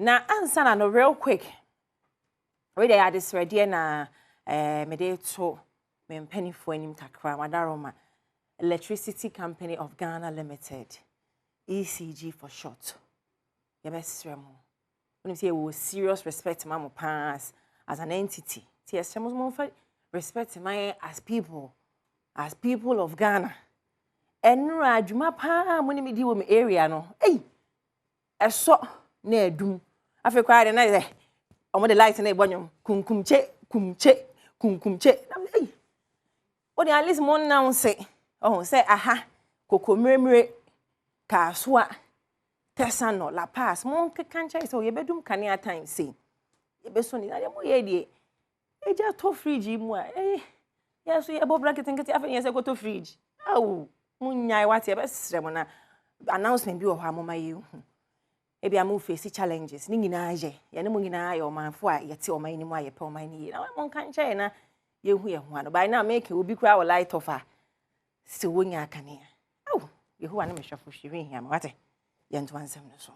Na answer na no real quick. We dey had this ready na me dey to me penny for him kakra madaroma Electricity Company of Ghana Limited, ECG for short. Your best remo. When you say we serious respect my pass as an entity. Yes, respect my as people of Ghana. And Rajuma pa when me deal with me area no. Hey, I saw near Adom. I feel quiet and I say, I'm the lights in a bonum, kum che. Hey, what the at least one now say. Oh, say aha, koko murmure, kaswa, tesano, la pass, monk can't so ye bedum cania time say. Ye besoni, I am ye. E just to fridge moi. Yes, we above bracket and get yes, I go to fridge. Oh, munya, what your best remona announcement be of Hamoma you. Maybe I move face challenges, Ninginaje, Yanimuna or man for yet or my anymore upon my knee. I won't can't China. You hear one by now make it will be quite light of her. Still wing I can hear. Oh, you want to make sure for she ring him. What? Yan to answer so.